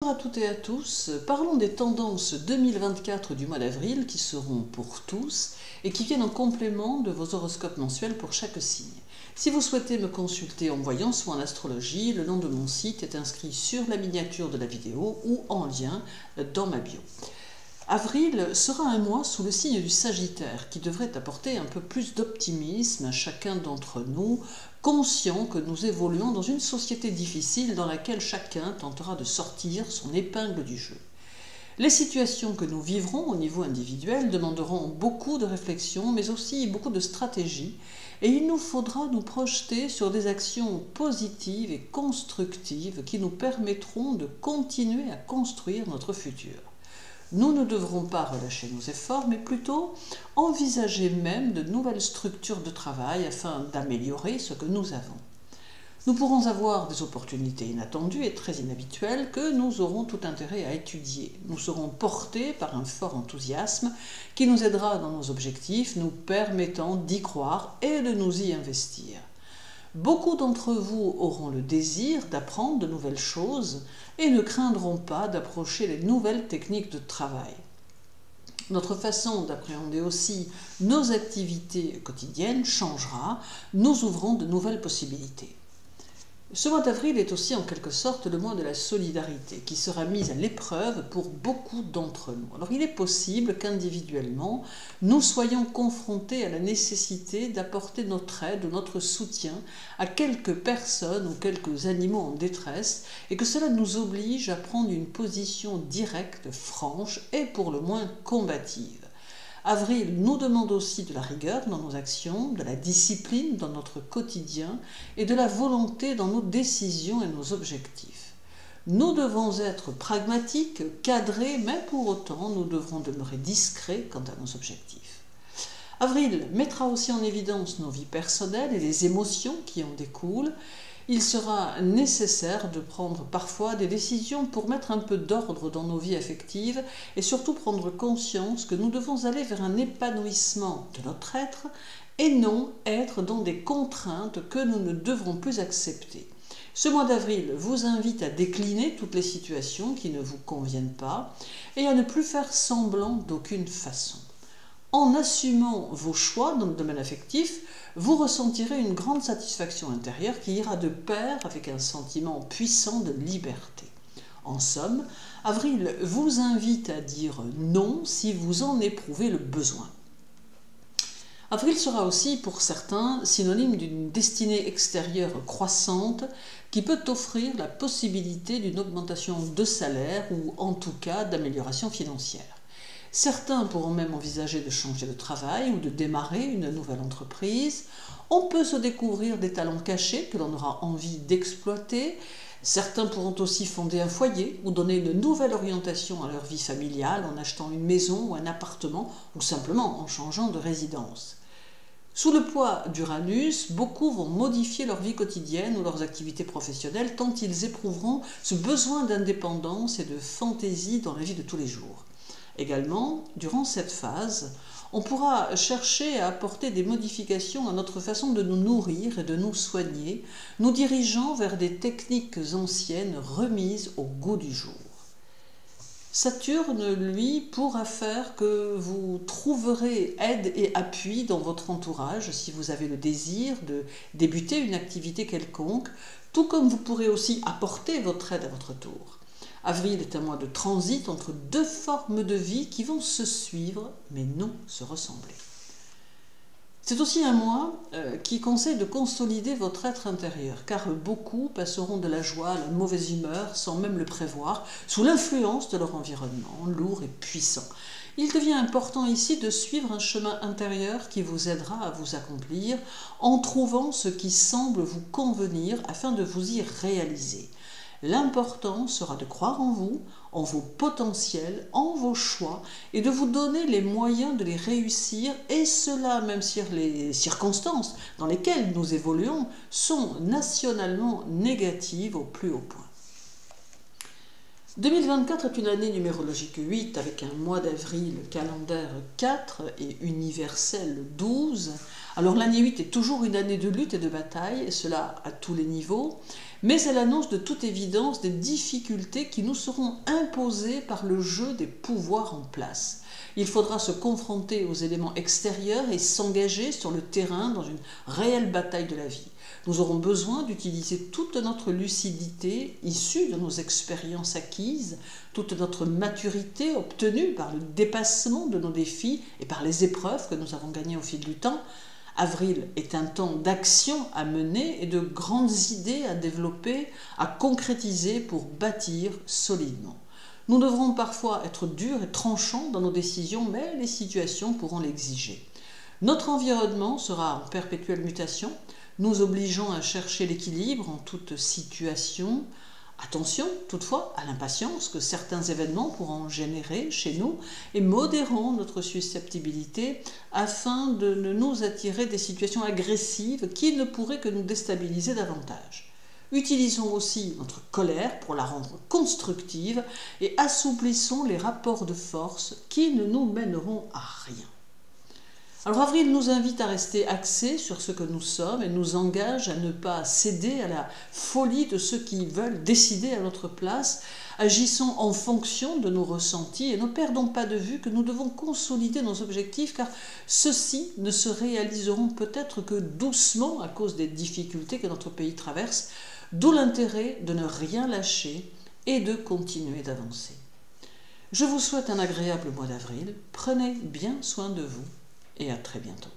Bonjour à toutes et à tous, parlons des tendances 2024 du mois d'avril qui seront pour tous et qui viennent en complément de vos horoscopes mensuels pour chaque signe. Si vous souhaitez me consulter en voyance ou en astrologie, le nom de mon site est inscrit sur la miniature de la vidéo ou en lien dans ma bio. Avril sera un mois sous le signe du Sagittaire qui devrait apporter un peu plus d'optimisme à chacun d'entre nous, conscient que nous évoluons dans une société difficile dans laquelle chacun tentera de sortir son épingle du jeu. Les situations que nous vivrons au niveau individuel demanderont beaucoup de réflexion mais aussi beaucoup de stratégie et il nous faudra nous projeter sur des actions positives et constructives qui nous permettront de continuer à construire notre futur. Nous ne devrons pas relâcher nos efforts, mais plutôt envisager même de nouvelles structures de travail afin d'améliorer ce que nous avons. Nous pourrons avoir des opportunités inattendues et très inhabituelles que nous aurons tout intérêt à étudier. Nous serons portés par un fort enthousiasme qui nous aidera dans nos objectifs, nous permettant d'y croire et de nous y investir. Beaucoup d'entre vous auront le désir d'apprendre de nouvelles choses et ne craindront pas d'approcher les nouvelles techniques de travail. Notre façon d'appréhender aussi nos activités quotidiennes changera, nous ouvrant de nouvelles possibilités. Ce mois d'avril est aussi en quelque sorte le mois de la solidarité qui sera mise à l'épreuve pour beaucoup d'entre nous. Alors il est possible qu'individuellement, nous soyons confrontés à la nécessité d'apporter notre aide ou notre soutien à quelques personnes ou quelques animaux en détresse et que cela nous oblige à prendre une position directe, franche et pour le moins combative. Avril nous demande aussi de la rigueur dans nos actions, de la discipline dans notre quotidien et de la volonté dans nos décisions et nos objectifs. Nous devons être pragmatiques, cadrés, mais pour autant nous devrons demeurer discrets quant à nos objectifs. Avril mettra aussi en évidence nos vies personnelles et les émotions qui en découlent. Il sera nécessaire de prendre parfois des décisions pour mettre un peu d'ordre dans nos vies affectives et surtout prendre conscience que nous devons aller vers un épanouissement de notre être et non être dans des contraintes que nous ne devrons plus accepter. Ce mois d'avril vous invite à décliner toutes les situations qui ne vous conviennent pas et à ne plus faire semblant d'aucune façon. En assumant vos choix dans le domaine affectif, vous ressentirez une grande satisfaction intérieure qui ira de pair avec un sentiment puissant de liberté. En somme, Avril vous invite à dire non si vous en éprouvez le besoin. Avril sera aussi pour certains synonyme d'une destinée extérieure croissante qui peut offrir la possibilité d'une augmentation de salaire ou en tout cas d'amélioration financière. Certains pourront même envisager de changer de travail ou de démarrer une nouvelle entreprise. On peut se découvrir des talents cachés que l'on aura envie d'exploiter. Certains pourront aussi fonder un foyer ou donner une nouvelle orientation à leur vie familiale en achetant une maison ou un appartement ou simplement en changeant de résidence. Sous le poids d'Uranus, beaucoup vont modifier leur vie quotidienne ou leurs activités professionnelles tant ils éprouveront ce besoin d'indépendance et de fantaisie dans la vie de tous les jours. Également, durant cette phase, on pourra chercher à apporter des modifications à notre façon de nous nourrir et de nous soigner, nous dirigeant vers des techniques anciennes remises au goût du jour. Saturne, lui, pourra faire que vous trouverez aide et appui dans votre entourage si vous avez le désir de débuter une activité quelconque, tout comme vous pourrez aussi apporter votre aide à votre tour. Avril est un mois de transit entre deux formes de vie qui vont se suivre, mais non se ressembler. C'est aussi un mois qui conseille de consolider votre être intérieur, car beaucoup passeront de la joie à la mauvaise humeur sans même le prévoir, sous l'influence de leur environnement, lourd et puissant. Il devient important ici de suivre un chemin intérieur qui vous aidera à vous accomplir en trouvant ce qui semble vous convenir afin de vous y réaliser. L'important sera de croire en vous, en vos potentiels, en vos choix et de vous donner les moyens de les réussir et cela même si les circonstances dans lesquelles nous évoluons sont nationalement négatives au plus haut point. 2024 est une année numérologique 8 avec un mois d'avril calendaire 4 et universel 12. Alors l'année 8 est toujours une année de lutte et de bataille, et cela à tous les niveaux, mais elle annonce de toute évidence des difficultés qui nous seront imposées par le jeu des pouvoirs en place. Il faudra se confronter aux éléments extérieurs et s'engager sur le terrain dans une réelle bataille de la vie. Nous aurons besoin d'utiliser toute notre lucidité issue de nos expériences acquises, toute notre maturité obtenue par le dépassement de nos défis et par les épreuves que nous avons gagnées au fil du temps. Avril est un temps d'action à mener et de grandes idées à développer, à concrétiser pour bâtir solidement. Nous devrons parfois être durs et tranchants dans nos décisions, mais les situations pourront l'exiger. Notre environnement sera en perpétuelle mutation, nous obligeant à chercher l'équilibre en toute situation. Attention toutefois à l'impatience que certains événements pourront générer chez nous et modérons notre susceptibilité afin de ne nous attirer des situations agressives qui ne pourraient que nous déstabiliser davantage. Utilisons aussi notre colère pour la rendre constructive et assouplissons les rapports de force qui ne nous mèneront à rien. Alors Avril nous invite à rester axés sur ce que nous sommes et nous engage à ne pas céder à la folie de ceux qui veulent décider à notre place. Agissons en fonction de nos ressentis et ne perdons pas de vue que nous devons consolider nos objectifs car ceux-ci ne se réaliseront peut-être que doucement à cause des difficultés que notre pays traverse, d'où l'intérêt de ne rien lâcher et de continuer d'avancer. Je vous souhaite un agréable mois d'avril, prenez bien soin de vous. Et à très bientôt.